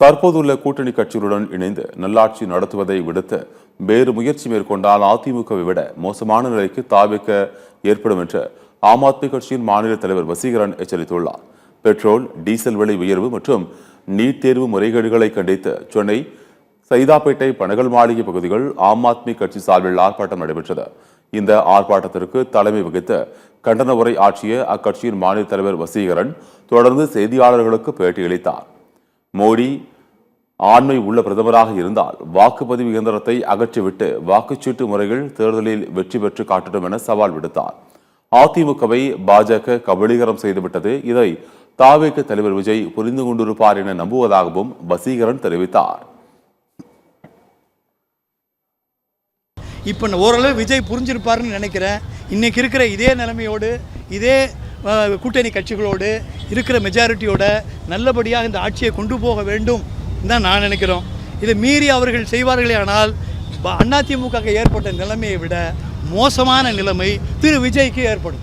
தற்போதுள்ள கூட்டணி கட்சிகளுடன் இணைந்து நல்லாட்சி நடத்துவதை விடுத்து வேறு முயற்சி மேற்கொண்டால் அதிமுகவை விட மோசமான நிலைக்கு தாவிக்க ஏற்படும் என்று ஆம் ஆத்மி கட்சியின் மாநில தலைவர் வசீகரன் எச்சரித்துள்ளார். பெட்ரோல் டீசல் விலை உயர்வு மற்றும் நீட் தேர்வு முறைகேடுகளை கண்டித்து சென்னை சைதாப்பேட்டை பனகல் மாளிகை பகுதிகள் ஆம் ஆத்மி கட்சி சார்பில் ஆர்ப்பாட்டம் நடைபெற்றது. இந்த ஆர்ப்பாட்டத்திற்கு தலைமை வகித்து கண்டன உரை ஆற்றிய அக்கட்சியின் மாநில தலைவர் வசீகரன் தொடர்ந்து செய்தியாளர்களுக்கு பேட்டியளித்தார். மோடி ஆண்மை உள்ள பிரதமராக இருந்தால் வாக்குப்பதிவு இயந்திரத்தை அகற்றிவிட்டு வாக்குச்சீட்டு முறையில் தேர்தலில் வெற்றி பெற்று காட்டட்டும் என சவால் விடுத்தார். அதிமுகவை பாஜக கபலீகரம் செய்துவிட்டது. இதை தாவேக தலைவர் விஜய் புரிந்து கொண்டிருப்பார் என நம்புவதாகவும் வசீகரன் தெரிவித்தார். இப்போ ஓரளவு விஜய் புரிஞ்சிருப்பாருன்னு நினைக்கிறேன். இன்னைக்கு இருக்கிற இதே நிலைமையோடு இதே கூட்டணி கட்சிகளோடு இருக்கிற மெஜாரிட்டியோட நல்லபடியாக இந்த ஆட்சியை கொண்டு போக வேண்டும் தான் நான் நினைக்கிறோம். இதை மீறி அவர்கள் செய்வார்களே ஆனால் அதிமுக ஏற்பட்ட நிலைமையை விட மோசமான நிலைமை திரு விஜய்க்கு ஏற்படும்.